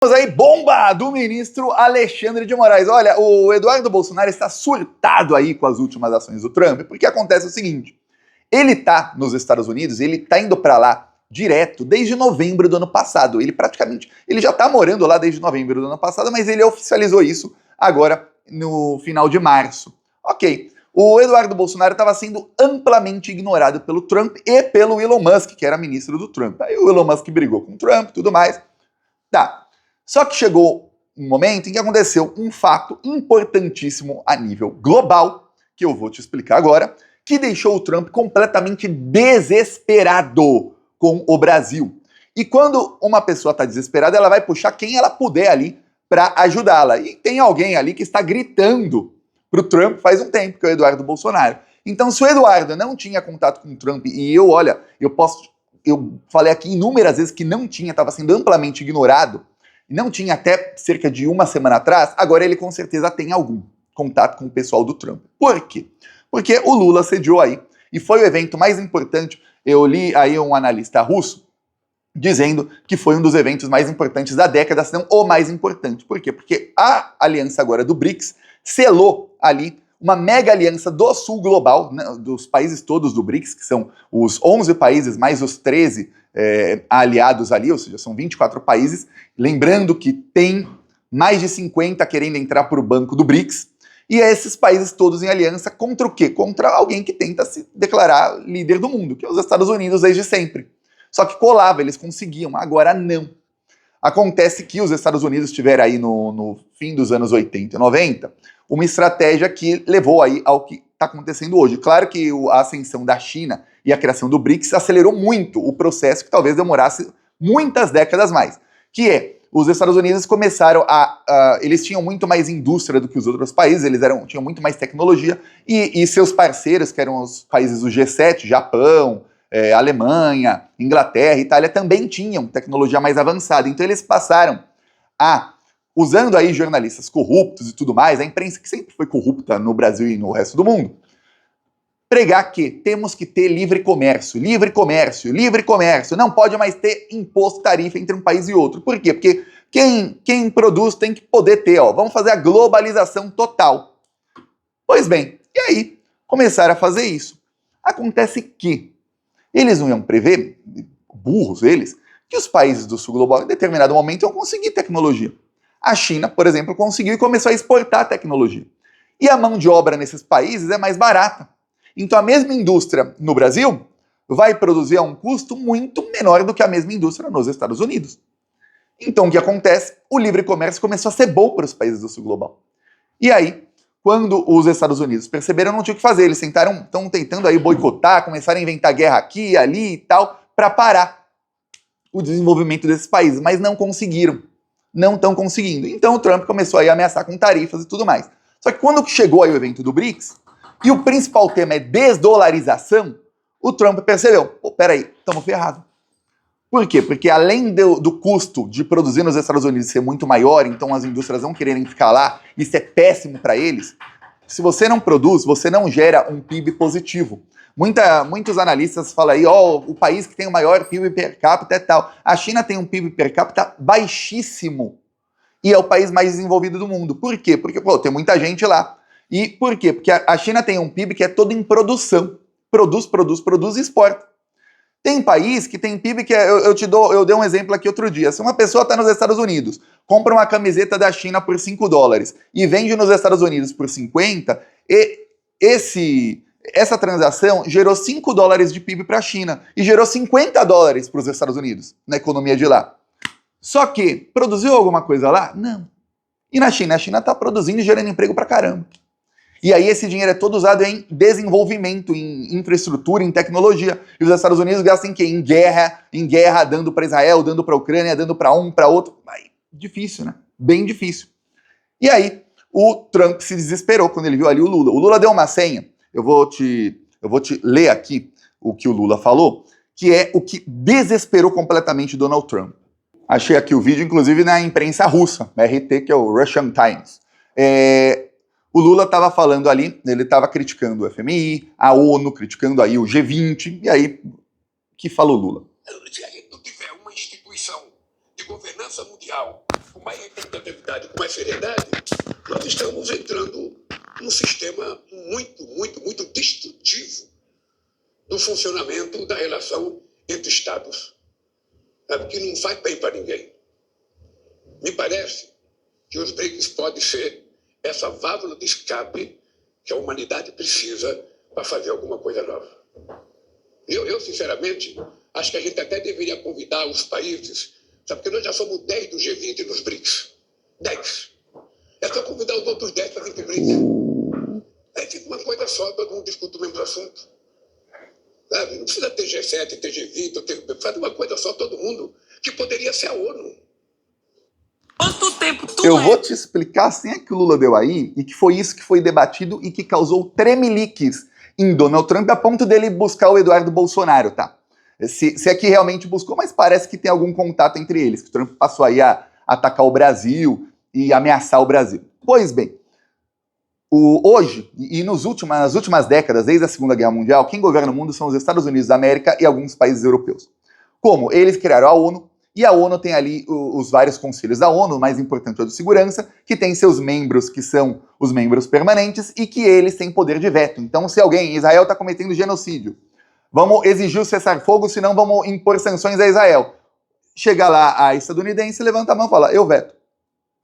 Temos aí bomba do ministro Alexandre de Moraes. Olha, o Eduardo Bolsonaro está surtado aí com as últimas ações do Trump, porque acontece o seguinte, ele tá nos Estados Unidos, ele tá indo para lá direto desde novembro do ano passado. Ele já tá morando lá desde novembro do ano passado, mas ele oficializou isso agora no final de março. Ok, o Eduardo Bolsonaro estava sendo amplamente ignorado pelo Trump e pelo Elon Musk, que era ministro do Trump. Aí o Elon Musk brigou com o Trump e tudo mais. Tá. Só que chegou um momento em que aconteceu um fato importantíssimo a nível global, que eu vou te explicar agora, que deixou o Trump completamente desesperado com o Brasil. E quando uma pessoa está desesperada, ela vai puxar quem ela puder ali para ajudá-la. E tem alguém ali que está gritando pro Trump faz um tempo, que é o Eduardo Bolsonaro. Então, se o Eduardo não tinha contato com o Trump, e eu falei aqui inúmeras vezes que não tinha, estava sendo amplamente ignorado, não tinha até cerca de uma semana atrás, agora ele com certeza tem algum contato com o pessoal do Trump. Por quê? Porque o Lula sediou aí, e foi o evento mais importante, eu li aí um analista russo, dizendo que foi um dos eventos mais importantes da década, se não o mais importante. Por quê? Porque a aliança agora do BRICS selou ali uma mega aliança do sul global, né, dos países todos do BRICS, que são os 11 países mais os 13 aliados ali, ou seja, são 24 países, lembrando que tem mais de 50 querendo entrar para o banco do BRICS, e esses países todos em aliança contra o quê? Contra alguém que tenta se declarar líder do mundo, que é os Estados Unidos desde sempre. Só que colava, eles conseguiam, agora não. Acontece que os Estados Unidos tiveram aí no fim dos anos 80 e 90 uma estratégia que levou aí ao que está acontecendo hoje. Claro que a ascensão da China e a criação do BRICS acelerou muito o processo, que talvez demorasse muitas décadas mais, que é, os Estados Unidos começaram eles tinham muito mais indústria do que os outros países, tinham muito mais tecnologia, e seus parceiros, que eram os países do G7, Japão, Alemanha, Inglaterra, Itália, também tinham tecnologia mais avançada. Então eles passaram a, usando aí jornalistas corruptos e tudo mais, a imprensa que sempre foi corrupta no Brasil e no resto do mundo, pregar que temos que ter livre comércio, livre comércio, livre comércio, não pode mais ter imposto, tarifa entre um país e outro. Por quê? Porque quem produz tem que poder ter, vamos fazer a globalização total. Pois bem, e aí começaram a fazer isso. Acontece que eles não iam prever, burros eles, que os países do sul global em determinado momento iam conseguir tecnologia. A China, por exemplo, conseguiu e começou a exportar tecnologia. E a mão de obra nesses países é mais barata. Então a mesma indústria no Brasil vai produzir a um custo muito menor do que a mesma indústria nos Estados Unidos. Então o que acontece? O livre comércio começou a ser bom para os países do sul global. E aí, quando os Estados Unidos perceberam, não tinha o que fazer. Eles estão tentando aí boicotar, começaram a inventar guerra aqui, ali e tal, para parar o desenvolvimento desses países, mas não conseguiram. Não estão conseguindo. Então o Trump começou aí a ameaçar com tarifas e tudo mais. Só que quando chegou aí o evento do BRICS, e o principal tema é desdolarização, o Trump percebeu, peraí, estamos ferrados. Por quê? Porque além do custo de produzir nos Estados Unidos ser muito maior, então as indústrias não quererem ficar lá, isso é péssimo para eles, se você não produz, você não gera um PIB positivo. Muitos analistas falam aí, o país que tem o maior PIB per capita é tal. A China tem um PIB per capita baixíssimo e é o país mais desenvolvido do mundo. Por quê? Porque tem muita gente lá. E por quê? Porque a China tem um PIB que é todo em produção. Produz e exporta. Tem país que tem PIB que eu dei um exemplo aqui outro dia. Se uma pessoa está nos Estados Unidos, compra uma camiseta da China por $5 e vende nos Estados Unidos por 50, essa transação gerou $5 de PIB para a China e gerou $50 para os Estados Unidos, na economia de lá. Só que, produziu alguma coisa lá? Não. E na China? A China está produzindo e gerando emprego para caramba. E aí esse dinheiro é todo usado em desenvolvimento, em infraestrutura, em tecnologia. E os Estados Unidos gastam em quê? Em guerra, dando para Israel, dando para a Ucrânia, dando para um, para outro. Aí, difícil, né? Bem difícil. E aí o Trump se desesperou quando ele viu ali o Lula. O Lula deu uma senha, eu vou te ler aqui o que o Lula falou, que é o que desesperou completamente Donald Trump. Achei aqui o vídeo, inclusive na imprensa russa, na RT, que é o Russian Times. O Lula estava falando ali, ele estava criticando o FMI, a ONU, criticando aí o G20, e aí, o que falou o Lula? Se a gente não tiver uma instituição de governança mundial com mais representatividade, com mais seriedade, nós estamos entrando num sistema muito destrutivo do funcionamento da relação entre Estados, sabe, que não faz bem para ninguém. Me parece que os BRICS podem ser essa válvula de escape que a humanidade precisa para fazer alguma coisa nova. Eu, sinceramente, acho que a gente até deveria convidar os países, sabe, porque nós já somos 10 do G20 nos BRICS. 10. É só convidar os outros 10 para vir para o BRICS. Aí fica uma coisa só, todo mundo discute o mesmo assunto. Sabe? Não precisa ter G7, ter G20, faz uma coisa só, todo mundo, que poderia ser a ONU. Quanto tempo tu Eu vou te explicar assim é que o Lula deu aí, e que foi isso que foi debatido e que causou tremeliques em Donald Trump a ponto dele buscar o Eduardo Bolsonaro, tá? Se é que realmente buscou, mas parece que tem algum contato entre eles, que o Trump passou aí a atacar o Brasil e ameaçar o Brasil. Pois bem, hoje, e nas últimas décadas, desde a Segunda Guerra Mundial, quem governa o mundo são os Estados Unidos da América e alguns países europeus. Como? Eles criaram a ONU, e a ONU tem ali os vários conselhos da ONU, o mais importante é o de segurança, que tem seus membros, que são os membros permanentes, e que eles têm poder de veto. Então, se alguém, Israel está cometendo genocídio, vamos exigir o cessar-fogo, senão vamos impor sanções a Israel. Chega lá a estadunidense, levanta a mão e fala, eu veto.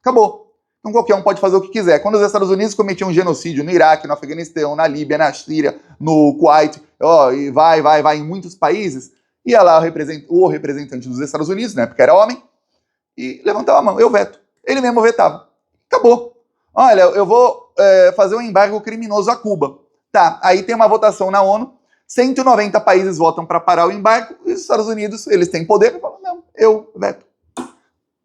Acabou. Então qualquer um pode fazer o que quiser. Quando os Estados Unidos cometiam genocídio no Iraque, no Afeganistão, na Líbia, na Síria, no Kuwait, e vai em muitos países, ia lá o representante dos Estados Unidos, né, porque era homem, e levantava a mão, eu veto. Ele mesmo vetava. Acabou. Olha, eu vou fazer um embargo criminoso a Cuba. Tá, aí tem uma votação na ONU, 190 países votam para parar o embargo, e os Estados Unidos, eles têm poder, e falam, não, eu veto.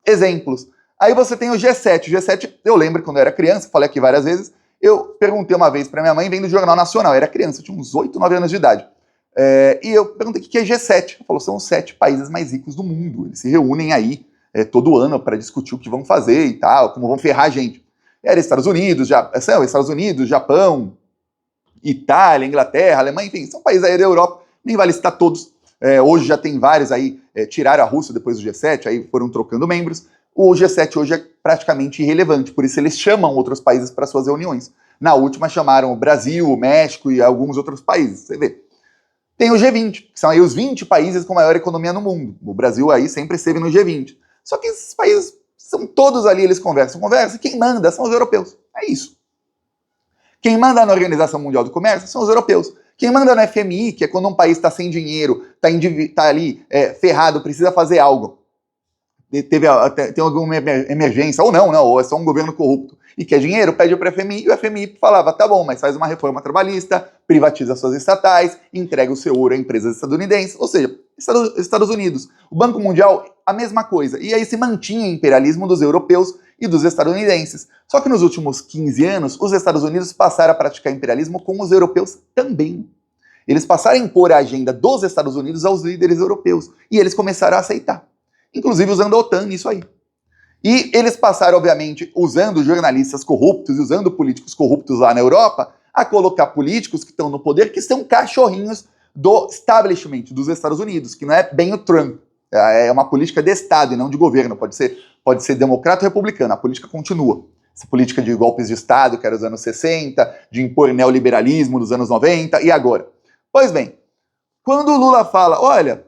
Exemplos. Aí você tem o G7. O G7, eu lembro quando eu era criança, falei aqui várias vezes, eu perguntei uma vez para minha mãe, vendo o Jornal Nacional, eu era criança, eu tinha uns 8, 9 anos de idade. E eu perguntei o que é G7. Ela falou, são os 7 países mais ricos do mundo. Eles se reúnem aí todo ano para discutir o que vão fazer e tal, como vão ferrar a gente. Era Estados Unidos, Japão, Itália, Inglaterra, Alemanha, enfim, são países aí da Europa, nem vale citar todos. Hoje já tem vários aí, tiraram a Rússia depois do G7, aí foram trocando membros. O G7 hoje é praticamente irrelevante, por isso eles chamam outros países para suas reuniões. Na última chamaram o Brasil, o México e alguns outros países, você vê. Tem o G20, que são aí os 20 países com maior economia no mundo. O Brasil aí sempre esteve no G20. Só que esses países são todos ali, eles conversam. E quem manda são os europeus. É isso. Quem manda na Organização Mundial do Comércio são os europeus. Quem manda no FMI, que é quando um país está sem dinheiro, está ali ferrado, precisa fazer algo. Tem alguma emergência, ou não, ou é só um governo corrupto e quer dinheiro, pede para o FMI, e o FMI falava, tá bom, mas faz uma reforma trabalhista, privatiza suas estatais, entrega o seu ouro a empresas estadunidenses, ou seja, Estados Unidos. O Banco Mundial, a mesma coisa. E aí se mantinha o imperialismo dos europeus e dos estadunidenses. Só que nos últimos 15 anos, os Estados Unidos passaram a praticar imperialismo com os europeus também. Eles passaram a impor a agenda dos Estados Unidos aos líderes europeus. E eles começaram a aceitar. Inclusive usando a OTAN nisso aí. E eles passaram, obviamente, usando jornalistas corruptos e usando políticos corruptos lá na Europa, a colocar políticos que estão no poder, que são cachorrinhos do establishment dos Estados Unidos, que não é bem o Trump. É uma política de Estado e não de governo. Pode ser democrata ou republicano, a política continua. Essa política de golpes de Estado, que era dos anos 60, de impor neoliberalismo dos anos 90, e agora? Pois bem, quando o Lula fala, olha,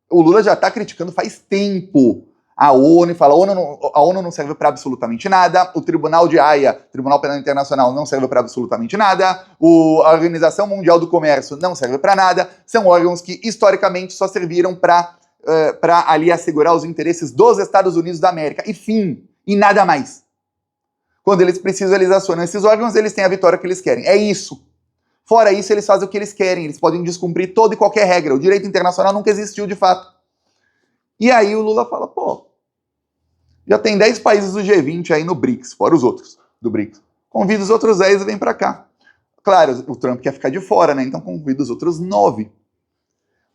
o Lula já está criticando faz tempo a ONU e fala, a ONU não serve para absolutamente nada, o Tribunal de Haia, Tribunal Penal Internacional, não serve para absolutamente nada, a Organização Mundial do Comércio não serve para nada, são órgãos que historicamente só serviram para ali assegurar os interesses dos Estados Unidos da América, e fim, e nada mais. Quando eles precisam, eles acionam esses órgãos, eles têm a vitória que eles querem, é isso. Fora isso, eles fazem o que eles querem, eles podem descumprir toda e qualquer regra, o direito internacional nunca existiu de fato. E aí o Lula fala, pô, já tem 10 países do G20 aí no BRICS, fora os outros do BRICS. Convida os outros 10 e vem pra cá. Claro, o Trump quer ficar de fora, né? Então convida os outros 9.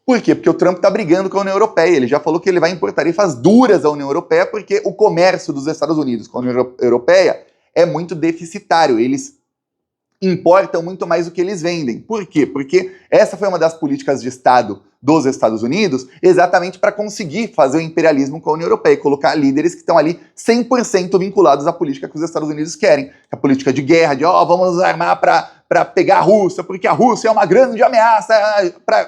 Por quê? Porque o Trump tá brigando com a União Europeia. Ele já falou que ele vai impor tarifas duras à União Europeia porque o comércio dos Estados Unidos com a União Europeia é muito deficitário. Eles importam muito mais do que eles vendem. Por quê? Porque essa foi uma das políticas de Estado dos Estados Unidos, exatamente para conseguir fazer o imperialismo com a União Europeia, colocar líderes que estão ali 100% vinculados à política que os Estados Unidos querem, a política de guerra, de vamos nos armar para pegar a Rússia, porque a Rússia é uma grande ameaça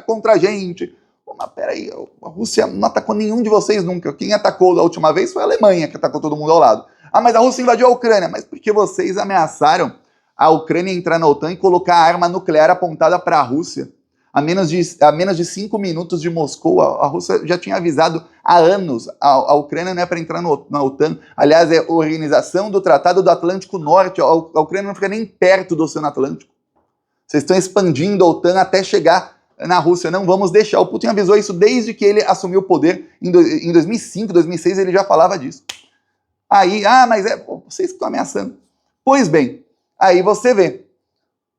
contra a gente. Pô, mas peraí, a Rússia não atacou nenhum de vocês nunca. Quem atacou da última vez foi a Alemanha, que atacou todo mundo ao lado. Mas a Rússia invadiu a Ucrânia. Mas porque vocês ameaçaram a Ucrânia entrar na OTAN e colocar a arma nuclear apontada para a Rússia? A menos de 5 minutos de Moscou, a Rússia já tinha avisado há anos. A Ucrânia não é para entrar na OTAN. Aliás, é a Organização do Tratado do Atlântico Norte. A Ucrânia não fica nem perto do Oceano Atlântico. Vocês estão expandindo a OTAN até chegar na Rússia. Não vamos deixar. O Putin avisou isso desde que ele assumiu o poder. Em 2005, 2006, ele já falava disso. Aí, mas vocês que estão ameaçando. Pois bem, aí você vê.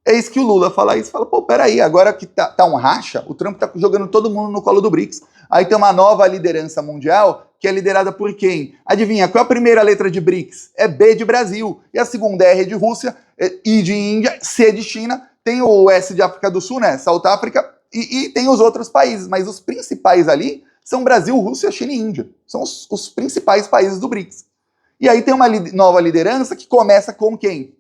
Eis que o Lula fala isso, fala, peraí, agora que tá um racha, o Trump tá jogando todo mundo no colo do BRICS. Aí tem uma nova liderança mundial, que é liderada por quem? Adivinha, qual é a primeira letra de BRICS? É B de Brasil. E a segunda é R de Rússia, I de Índia, C de China, tem o S de África do Sul, né, South África, e tem os outros países, mas os principais ali são Brasil, Rússia, China e Índia. São os principais países do BRICS. E aí tem uma nova liderança que começa com quem?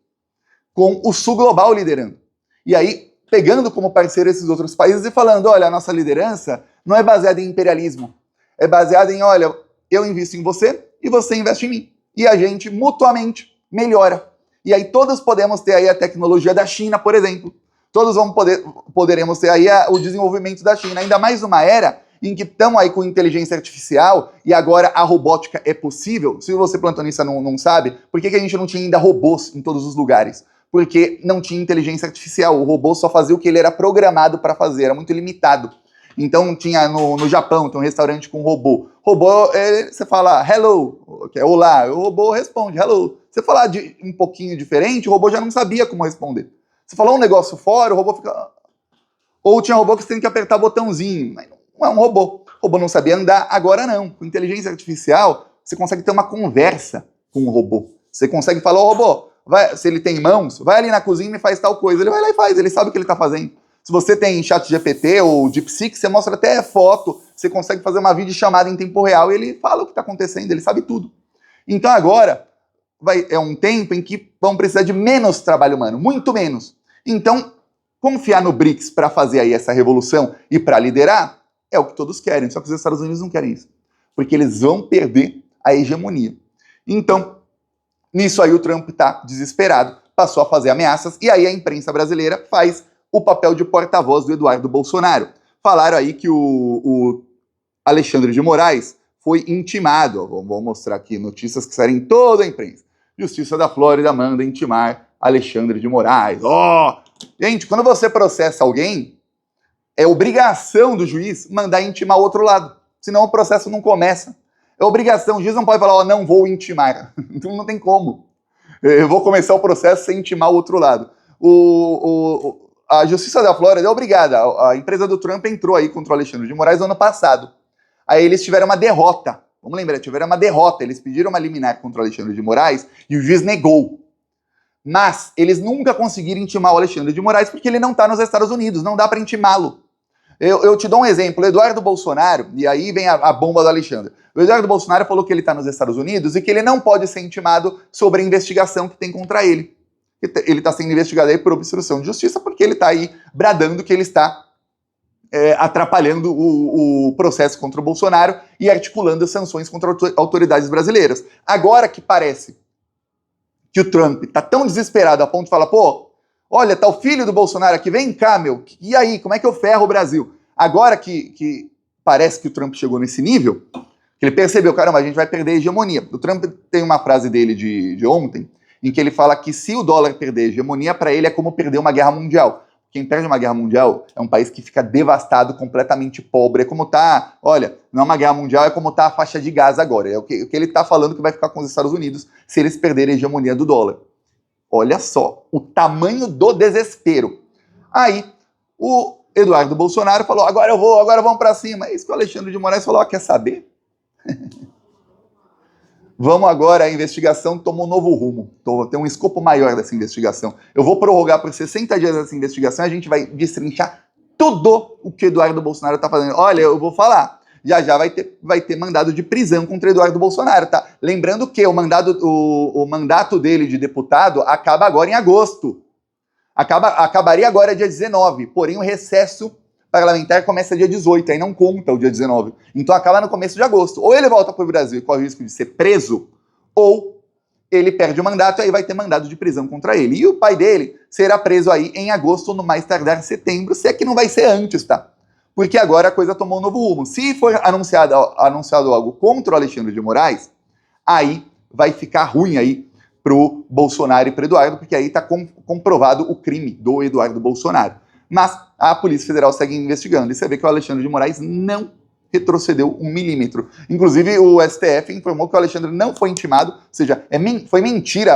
Com o Sul Global liderando. E aí, pegando como parceiro esses outros países e falando, olha, a nossa liderança não é baseada em imperialismo. É baseada em, olha, eu invisto em você e você investe em mim. E a gente, mutuamente, melhora. E aí todos podemos ter aí a tecnologia da China, por exemplo. Todos poderemos ter aí o desenvolvimento da China. Ainda mais numa era em que estamos aí com inteligência artificial e agora a robótica é possível. Se você, plantonista, não sabe, por que a gente não tinha ainda robôs em todos os lugares? Porque não tinha inteligência artificial. O robô só fazia o que ele era programado para fazer, era muito limitado. Então tinha no Japão, tem um restaurante com robô. Robô, você fala hello, que é olá, o robô responde hello. Você falar um pouquinho diferente, o robô já não sabia como responder. Você falou um negócio fora, o robô fica... Ou tinha robô que você tem que apertar botãozinho, mas não é um robô. O robô não sabia andar, agora não. Com inteligência artificial, você consegue ter uma conversa com o robô. Você consegue falar, robô, se ele tem mãos, vai ali na cozinha e faz tal coisa. Ele vai lá e faz, ele sabe o que ele está fazendo. Se você tem ChatGPT ou DeepSeek, você mostra até foto, você consegue fazer uma videochamada em tempo real e ele fala o que está acontecendo, ele sabe tudo. Então agora é um tempo em que vão precisar de menos trabalho humano, muito menos. Então, confiar no BRICS para fazer aí essa revolução e para liderar é o que todos querem, só que os Estados Unidos não querem isso, porque eles vão perder a hegemonia. Então, nisso aí o Trump está desesperado, passou a fazer ameaças, e aí a imprensa brasileira faz o papel de porta-voz do Eduardo Bolsonaro. Falaram aí que o Alexandre de Moraes foi intimado, vou mostrar aqui notícias que saíram em toda a imprensa. Justiça da Flórida manda intimar Alexandre de Moraes. Gente, quando você processa alguém, é obrigação do juiz mandar intimar o outro lado, senão o processo não começa. É obrigação, o juiz não pode falar, não vou intimar. Então não tem como. Eu vou começar o processo sem intimar o outro lado. A Justiça da Flórida é obrigada. A empresa do Trump entrou aí contra o Alexandre de Moraes no ano passado. Aí eles tiveram uma derrota. Vamos lembrar, tiveram uma derrota. Eles pediram uma liminar contra o Alexandre de Moraes e o juiz negou. Mas eles nunca conseguiram intimar o Alexandre de Moraes porque ele não está nos Estados Unidos, não dá para intimá-lo. Eu te dou um exemplo, o Eduardo Bolsonaro, e aí vem a bomba do Alexandre. O Eduardo Bolsonaro falou que ele está nos Estados Unidos e que ele não pode ser intimado sobre a investigação que tem contra ele. Ele está sendo investigado aí por obstrução de justiça porque ele está aí bradando que ele está atrapalhando o processo contra o Bolsonaro e articulando sanções contra autoridades brasileiras. Agora que parece que o Trump está tão desesperado a ponto de falar, olha, tá o filho do Bolsonaro aqui, vem cá, meu, e aí, como é que eu ferro o Brasil? Agora que parece que o Trump chegou nesse nível, que ele percebeu, caramba, a gente vai perder a hegemonia. O Trump tem uma frase dele de ontem, em que ele fala que se o dólar perder a hegemonia, para ele é como perder uma guerra mundial. Quem perde uma guerra mundial é um país que fica devastado, completamente pobre. É como tá, olha, não é uma guerra mundial, é como tá a faixa de Gaza agora. É o que ele tá falando que vai ficar com os Estados Unidos se eles perderem a hegemonia do dólar. Olha só, o tamanho do desespero. Aí, o Eduardo Bolsonaro falou, agora vamos para cima. É isso que o Alexandre de Moraes falou, quer saber? Vamos agora, a investigação tomou um novo rumo. Tem um escopo maior dessa investigação. Eu vou prorrogar por 60 dias essa investigação, a gente vai destrinchar tudo o que Eduardo Bolsonaro tá fazendo. Olha, eu vou falar, já vai ter mandado de prisão contra Eduardo Bolsonaro, tá? Lembrando que o mandato dele de deputado acaba agora em agosto. Acabaria agora dia 19, porém o recesso parlamentar começa dia 18, aí não conta o dia 19. Então acaba no começo de agosto. Ou ele volta para o Brasil e corre o risco de ser preso, ou ele perde o mandato e aí vai ter mandado de prisão contra ele. E o pai dele será preso aí em agosto ou no mais tardar setembro, se é que não vai ser antes, tá? Porque agora a coisa tomou um novo rumo. Se for anunciado algo contra o Alexandre de Moraes, aí vai ficar ruim aí pro Bolsonaro e pro Eduardo, porque aí tá comprovado o crime do Eduardo Bolsonaro. Mas a Polícia Federal segue investigando e você vê que o Alexandre de Moraes não retrocedeu 1 milímetro. Inclusive, o STF informou que o Alexandre não foi intimado, ou seja, foi mentira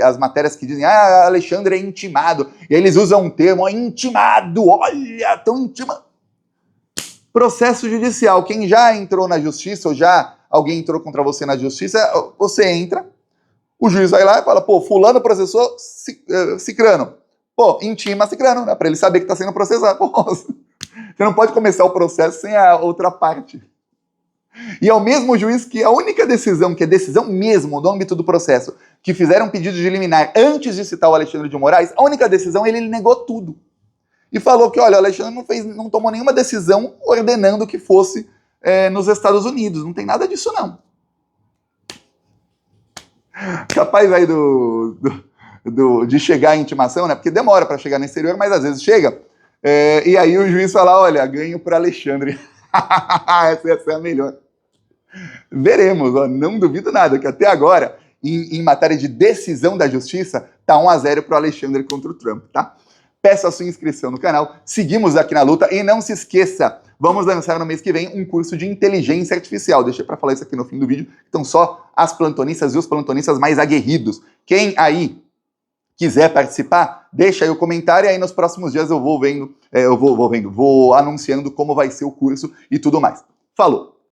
as matérias que dizem Alexandre é intimado, e aí eles usam um termo, intimado, olha, tão intimado. Processo judicial, quem já entrou na justiça, ou já alguém entrou contra você na justiça, você entra, o juiz vai lá e fala, pô, fulano processou Cicrano. Pô, intima Cicrano, né, pra ele saber que tá sendo processado. Pô, você não pode começar o processo sem a outra parte. E é o mesmo juiz que a única decisão, que é decisão mesmo no âmbito do processo, que fizeram um pedido de liminar antes de citar o Alexandre de Moraes, a única decisão, ele negou tudo. E falou que, olha, o Alexandre não tomou nenhuma decisão ordenando que fosse nos Estados Unidos. Não tem nada disso, não. Capaz aí de chegar a intimação, né? Porque demora para chegar no exterior, mas às vezes chega. E aí o juiz fala, olha, ganho para Alexandre. Essa é a melhor. Veremos, ó, não duvido nada, que até agora, em matéria de decisão da justiça, tá 1-0 pro Alexandre contra o Trump, tá? Peça a sua inscrição no canal, seguimos aqui na luta e não se esqueça, vamos lançar no mês que vem um curso de inteligência artificial. Deixei para falar isso aqui no fim do vídeo, então só as plantonistas e os plantonistas mais aguerridos. Quem aí quiser participar, deixa aí o comentário e aí nos próximos dias eu vou anunciando como vai ser o curso e tudo mais. Falou!